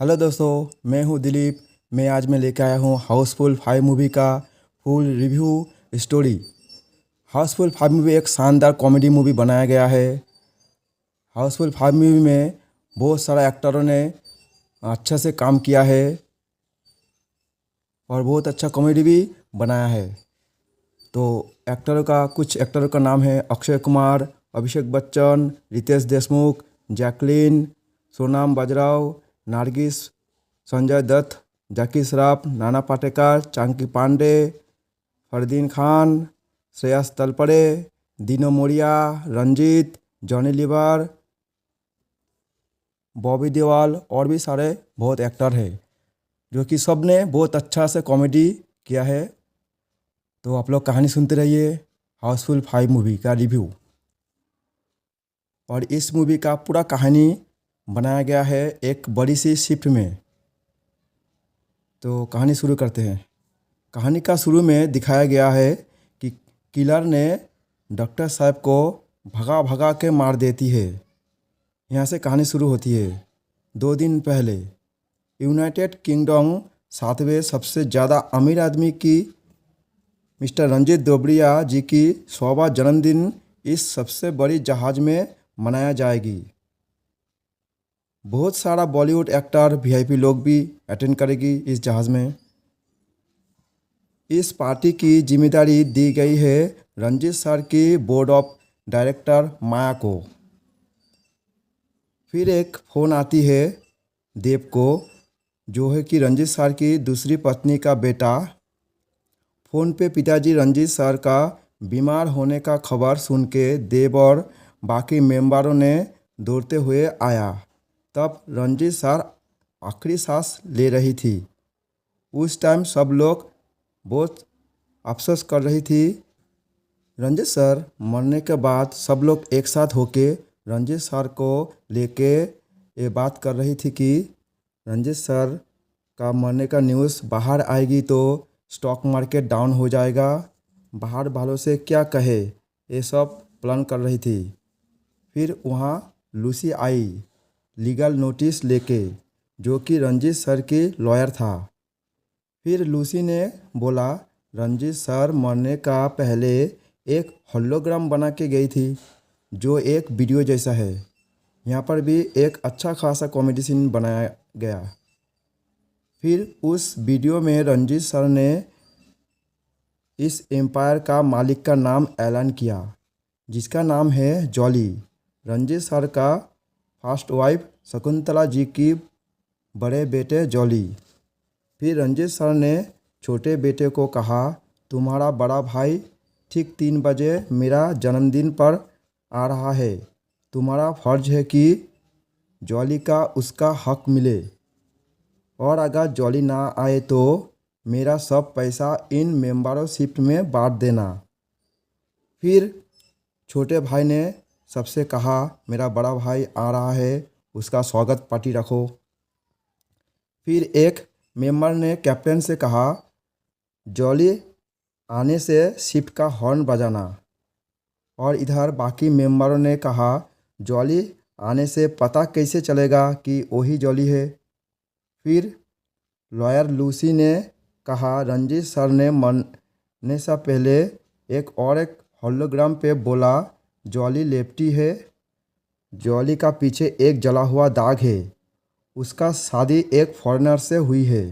Hello दोस्तों, मैं हूं दिलीप। मैं आज लेके आया हूं हाउसफुल 5 मूवी का full review story. Housefull 5 movie एक शानदार कॉमेडी मूवी बनाया गया है। हाउसफुल 5 मूवी में बहुत सारा एक्टरों ने अच्छा से काम किया है और बहुत अच्छा कॉमेडी भी बनाया है। तो कुछ एक्टरों का नाम है अक्षय कुमार, अभिषेक बच्चन, रितेश देशमुख, जैकलीन, सोनम बाजराव, नारगिस, संजय दत्त, जैकी श्रॉफ, नाना पाटेकर, चांकी पांडे, फरदीन खान, श्रेयस तलपड़े, दीनो मोरिया, रंजीत, जॉनी लीवर, बॉबी देओल और भी सारे बहुत एक्टर हैं जो कि सब ने बहुत अच्छा से कॉमेडी किया है। तो आप लोग कहानी सुनते रहिए। हाउसफुल 5 मूवी का रिव्यू। और इस मूवी का पूरा कहानी बनाया गया है एक बड़ी सी शिफ्ट में। तो कहानी शुरू करते हैं। कहानी का शुरू में दिखाया गया है कि किलर ने डॉक्टर साहब को भगा भगा के मार देती है। यहाँ से कहानी शुरू होती है। 2 दिन पहले यूनाइटेड किंगडम 7वें सबसे ज़्यादा अमीर आदमी की मिस्टर रंजीत दोबड़िया जी की 100वां जन्मदिन इस सबसे बड़ी जहाज़ में मनाया जाएगी। बहुत सारा बॉलीवुड एक्टर वीआईपी लोग भी अटेंड करेगी इस जहाज़ में। इस पार्टी की जिम्मेदारी दी गई है रंजीत सर की बोर्ड ऑफ डायरेक्टर माया को। फिर एक फ़ोन आती है देव को, जो है कि रंजीत सर की दूसरी पत्नी का बेटा। फ़ोन पे पिताजी रंजीत सर का बीमार होने का खबर सुन के देव और बाकी मेंबरों ने दौड़ते हुए आया। तब रंजीत सर आखिरी सांस ले रही थी। उस टाइम सब लोग बहुत अफसोस कर रही थी। रंजीत सर मरने के बाद सब लोग एक साथ होके रंजीत सर को लेके ये बात कर रही थी कि रंजीत सर का मरने का न्यूज़ बाहर आएगी तो स्टॉक मार्केट डाउन हो जाएगा। बाहर वालों से क्या कहे, ये सब प्लान कर रही थी। फिर वहाँ लूसी आई लीगल नोटिस लेके, जो कि रंजीत सर की लॉयर था। फिर लूसी ने बोला रंजीत सर मरने का पहले एक होलोग्राम बना के गई थी, जो एक वीडियो जैसा है। यहाँ पर भी एक अच्छा खासा कॉमेडी सीन बनाया गया। फिर उस वीडियो में रंजीत सर ने इस एम्पायर का मालिक का नाम ऐलान किया, जिसका नाम है जॉली। रंजीत सर का फर्स्ट वाइफ शकुंतला जी की बड़े बेटे जॉली। फिर रंजीत सर ने छोटे बेटे को कहा, तुम्हारा बड़ा भाई ठीक 3 बजे मेरा जन्मदिन पर आ रहा है। तुम्हारा फर्ज है कि जॉली का उसका हक मिले, और अगर जॉली ना आए तो मेरा सब पैसा इन मेंबरशिप में बांट देना। फिर छोटे भाई ने सबसे कहा, मेरा बड़ा भाई आ रहा है, उसका स्वागत पार्टी रखो। फिर एक मेंबर ने कैप्टन से कहा, जॉली आने से शिप का हॉर्न बजाना। और इधर बाकी मेंबरों ने कहा, जॉली आने से पता कैसे चलेगा कि वही जॉली है। फिर लॉयर लूसी ने कहा, रंजीत सर ने मरने से पहले एक होलोग्राम पे बोला जॉली लेफ्टी है। जॉली का पीछे एक जला हुआ दाग है, उसका शादी एक फॉरेनर से हुई है।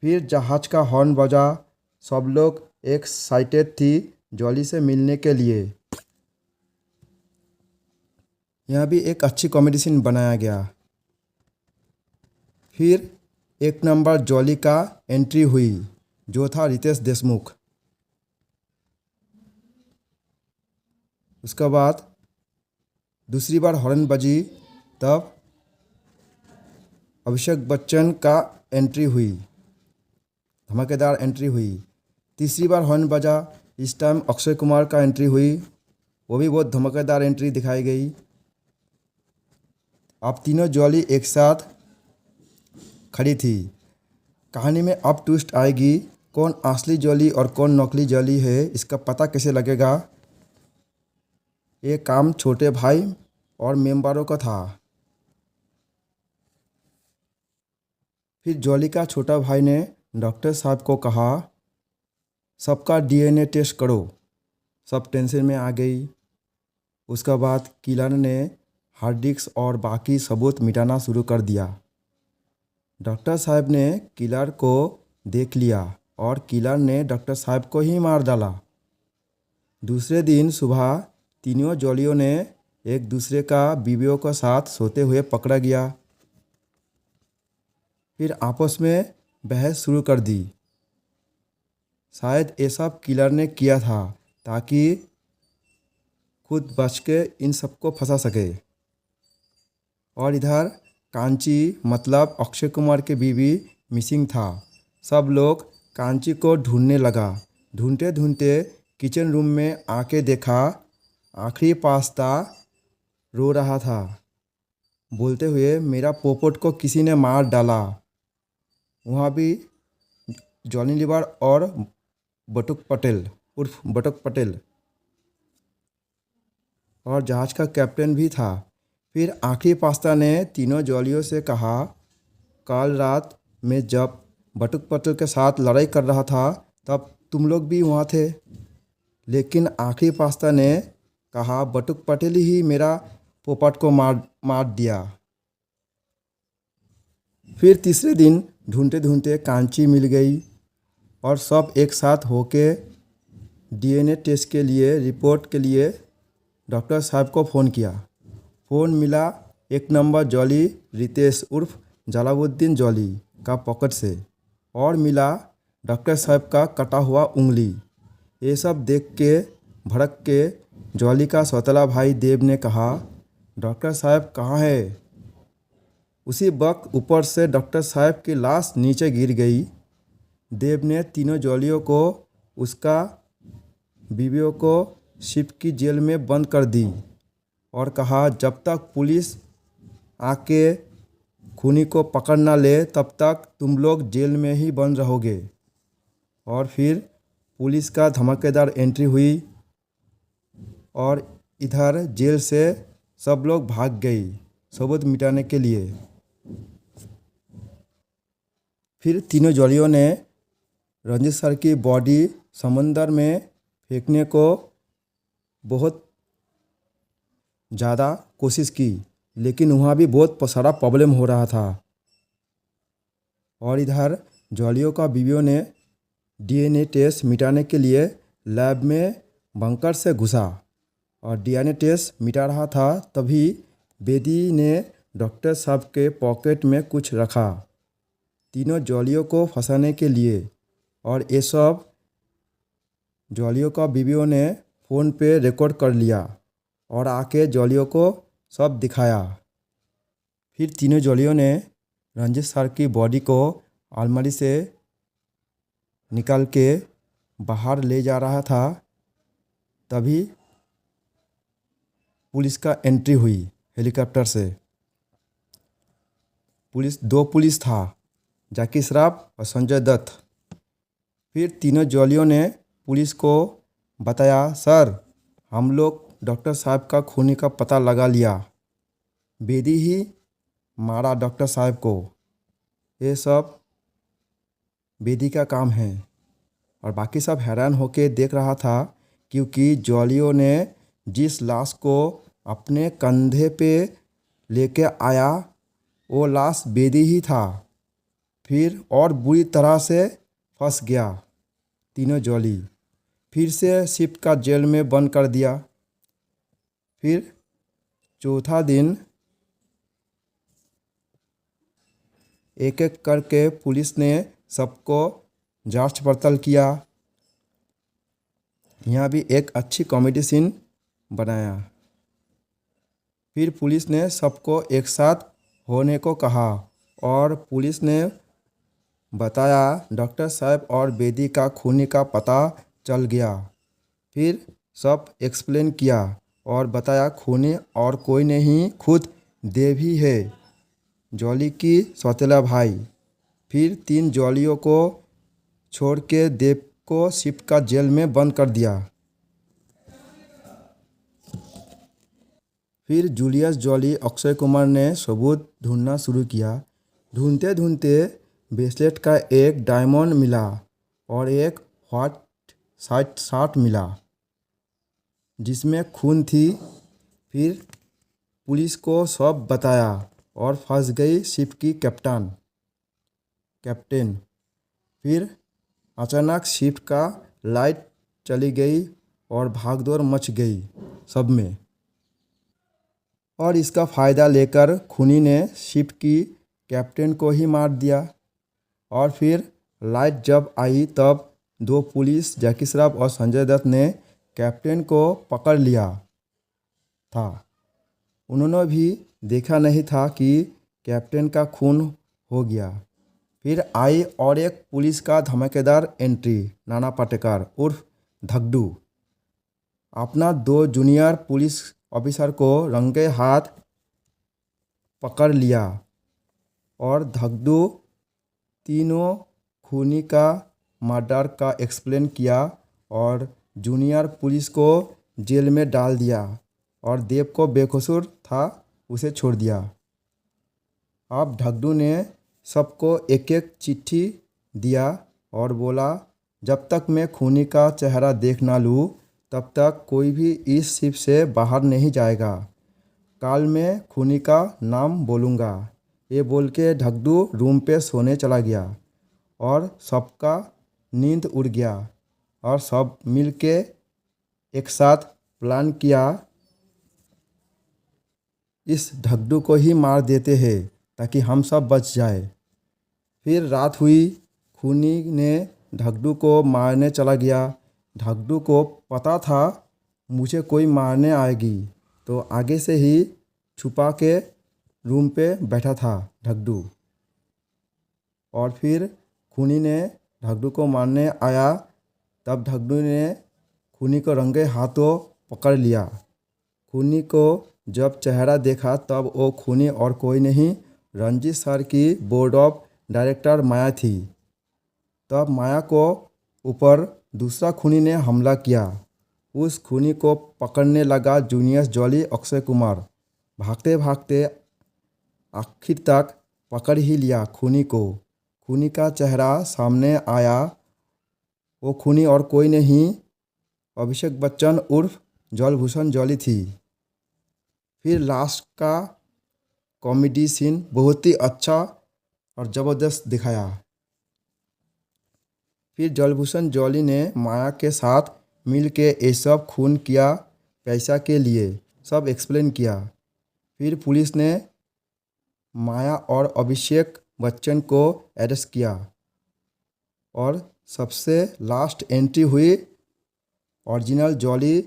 फिर जहाज का हॉर्न बजा। सब लोग एक्साइटेड थी जॉली से मिलने के लिए। यहाँ भी एक अच्छी कॉमेडी सीन बनाया गया। फिर 1 नंबर जॉली का एंट्री हुई, जो था रितेश देशमुख। उसके बाद दूसरी बार हॉर्न बजी, तब अभिषेक बच्चन का एंट्री हुई, धमाकेदार एंट्री हुई। तीसरी बार हॉर्न बजा, इस टाइम अक्षय कुमार का एंट्री हुई, वो भी बहुत धमाकेदार एंट्री दिखाई गई। अब तीनों जॉली एक साथ खड़ी थी। कहानी में अब ट्विस्ट आएगी, कौन असली जॉली और कौन नकली जॉली है, इसका पता कैसे लगेगा। ये काम छोटे भाई और मेंबरों का था। फिर जॉली का छोटा भाई ने डॉक्टर साहब को कहा, सबका डीएनए टेस्ट करो। सब टेंशन में आ गई। उसके बाद किलर ने हार्ड डिस्क और बाकी सबूत मिटाना शुरू कर दिया। डॉक्टर साहब ने किलर को देख लिया और किलर ने डॉक्टर साहब को ही मार डाला। दूसरे दिन सुबह तीनों जॉलियों ने एक दूसरे का बीवियों के साथ सोते हुए पकड़ा गया। फिर आपस में बहस शुरू कर दी। शायद ये सब किलर ने किया था ताकि खुद बच के इन सबको फंसा सके। और इधर कांची मतलब अक्षय कुमार के बीवी मिसिंग था। सब लोग कांची को ढूंढने लगा। ढूंढते ढूंढते किचन रूम में आके देखा आखिरी पास्ता रो रहा था, बोलते हुए मेरा पोपट को किसी ने मार डाला। वहाँ भी जॉनी लीवर और बटुक पटेल उर्फ बटुक पटेल और जहाज का कैप्टन भी था। फिर आखिरी पास्ता ने तीनों जॉलियों से कहा, कल रात में जब बटुक पटेल के साथ लड़ाई कर रहा था तब तुम लोग भी वहाँ थे। लेकिन आखिरी पास्ता ने कहा बटुक पटेल ही मेरा पोपट को मार दिया। फिर तीसरे दिन ढूंढते ढूंढते कांची मिल गई और सब एक साथ होके डीएनए टेस्ट के लिए रिपोर्ट के लिए डॉक्टर साहब को फ़ोन किया। फ़ोन मिला एक नंबर जॉली रितेश उर्फ जलालुद्दीन जॉली का पॉकेट से और मिला डॉक्टर साहब का कटा हुआ उंगली। ये सब देख के भड़क के जॉली का सौतेला भाई देव ने कहा, डॉक्टर साहब कहाँ है? उसी वक्त ऊपर से डॉक्टर साहब की लाश नीचे गिर गई। देव ने तीनों जॉलियों को उसका बीवियों को शिप की जेल में बंद कर दी और कहा जब तक पुलिस आके खूनी को पकड़ ना ले तब तक तुम लोग जेल में ही बंद रहोगे। और फिर पुलिस का धमाकेदार एंट्री हुई और इधर जेल से सब लोग भाग गई सबूत मिटाने के लिए। फिर तीनों जॉलियों ने रंजित सर की बॉडी समंदर में फेंकने को बहुत ज़्यादा कोशिश की, लेकिन वहाँ भी बहुत सारा प्रॉब्लम हो रहा था। और इधर जॉलियों का बीवियों ने डीएनए टेस्ट मिटाने के लिए लैब में बंकर से घुसा और डीएनए टेस्ट मिटा रहा था। तभी बेदी ने डॉक्टर साहब के पॉकेट में कुछ रखा तीनों जॉलियों को फंसाने के लिए। और ये सब जॉलियों का बीवियों ने फ़ोन पे रिकॉर्ड कर लिया और आके जॉलियों को सब दिखाया। फिर तीनों जॉलियों ने रंजित सर की बॉडी को अलमारी से निकाल के बाहर ले जा रहा था। तभी पुलिस का एंट्री हुई हेलीकॉप्टर से। दो पुलिस था, जैकी श्रॉफ और संजय दत्त। फिर तीनों जॉलियों ने पुलिस को बताया, सर हम लोग डॉक्टर साहब का खूनी का पता लगा लिया, बेदी ही मारा डॉक्टर साहब को, ये सब बेदी का काम है। और बाकी सब हैरान होके देख रहा था क्योंकि जॉलियों ने जिस लाश को अपने कंधे पे लेके आया वो लाश बेदी ही था। फिर और बुरी तरह से फंस गया तीनों जॉली। फिर से शिप का जेल में बंद कर दिया। फिर चौथा दिन एक एक करके पुलिस ने सबको जांच पड़ताल किया। यहाँ भी एक अच्छी कॉमेडी सीन बनाया। फिर पुलिस ने सबको एक साथ होने को कहा और पुलिस ने बताया डॉक्टर साहब और बेदी का खूनी का पता चल गया। फिर सब एक्सप्लेन किया और बताया खूनी और कोई नहीं, खुद देव ही है, जॉली की सौतेला भाई। फिर तीन जॉलियों को छोड़ के देव को शिप का जेल में बंद कर दिया। फिर जूलियस जॉली अक्षय कुमार ने सबूत ढूंढना शुरू किया। ढूंढते ढूंढते ब्रेसलेट का एक डायमंड मिला और एक व्हाइट शर्ट मिला जिसमें खून थी। फिर पुलिस को सब बताया और फंस गई शिप की कैप्टन। फिर अचानक शिप का लाइट चली गई और भागदौड़ मच गई सब में। और इसका फ़ायदा लेकर खूनी ने शिप की कैप्टन को ही मार दिया। और फिर लाइट जब आई तब दो पुलिस जैकी श्रॉफ और संजय दत्त ने कैप्टन को पकड़ लिया था। उन्होंने भी देखा नहीं था कि कैप्टन का खून हो गया। फिर आई और एक पुलिस का धमाकेदार एंट्री। नाना पाटेकर उर्फ धगडू अपना 2 जूनियर पुलिस ऑफिसर को रंगे हाथ पकड़ लिया और धगडू तीनों खूनी का मर्डर का एक्सप्लेन किया और जूनियर पुलिस को जेल में डाल दिया और देव को बेकसूर था उसे छोड़ दिया। अब धगडू ने सबको एक एक चिट्ठी दिया और बोला, जब तक मैं खूनी का चेहरा देख ना लूँ तब तक कोई भी इस शिप से बाहर नहीं जाएगा। कल मैं खूनी का नाम बोलूँगा। ये बोल के धगडू रूम पे सोने चला गया और सबका नींद उड़ गया और सब मिल के एक साथ प्लान किया इस धगडू को ही मार देते हैं ताकि हम सब बच जाए। फिर रात हुई, खूनी ने धगडू को मारने चला गया। धगडू को पता था मुझे कोई मारने आएगी तो आगे से ही छुपा के रूम पे बैठा था धगडू। और फिर खूनी ने धगडू को मारने आया तब धगडू ने खूनी को रंगे हाथों पकड़ लिया। खूनी को जब चेहरा देखा तब वो खूनी और कोई नहीं, रंजीत सर की बोर्ड ऑफ डायरेक्टर माया थी। तब माया को ऊपर दूसरा खूनी ने हमला किया। उस खूनी को पकड़ने लगा जूनियर जॉली अक्षय कुमार। भागते भागते आखिर तक पकड़ ही लिया खूनी को। खूनी का चेहरा सामने आया। वो खूनी और कोई नहीं, अभिषेक बच्चन उर्फ जलभूषण जॉली थी। फिर लास्ट का कॉमेडी सीन बहुत ही अच्छा और ज़बरदस्त दिखाया। फिर जलभूषण जॉली ने माया के साथ मिल के ये सब खून किया पैसा के लिए, सब एक्सप्लेन किया। फिर पुलिस ने माया और अभिषेक बच्चन को अरेस्ट किया और सबसे लास्ट एंट्री हुई ओरिजिनल जॉली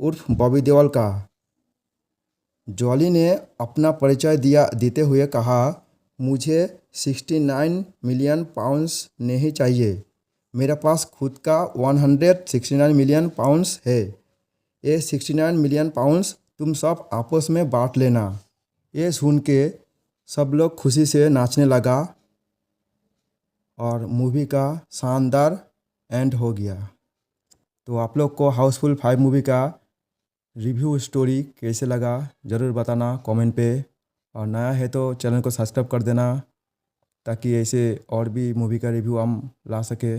उर्फ बॉबी देओल का। जॉली ने अपना परिचय देते हुए कहा, मुझे 69 मिलियन पाउंड्स नहीं चाहिए, मेरे पास खुद का 169 मिलियन पाउंड्स है। ये 69 मिलियन पाउंड्स तुम सब आपस में बांट लेना। ये सुन के सब लोग खुशी से नाचने लगा और मूवी का शानदार एंड हो गया। तो आप लोग को हाउसफुल 5 मूवी का रिव्यू स्टोरी कैसे लगा ज़रूर बताना कमेंट पे। और नया है तो चैनल को सब्सक्राइब कर देना ताकि ऐसे और भी मूवी का रिव्यू हम ला सके।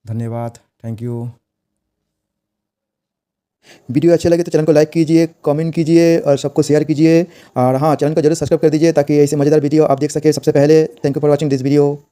धन्यवाद, थैंक यू। वीडियो अच्छे लगे तो चैनल को लाइक कीजिए, कमेंट कीजिए और सबको शेयर कीजिए। और हाँ, चैनल को जरूर सब्सक्राइब कर दीजिए ताकि ऐसे मज़ेदार वीडियो आप देख सके सबसे पहले। Thank you for watching this video.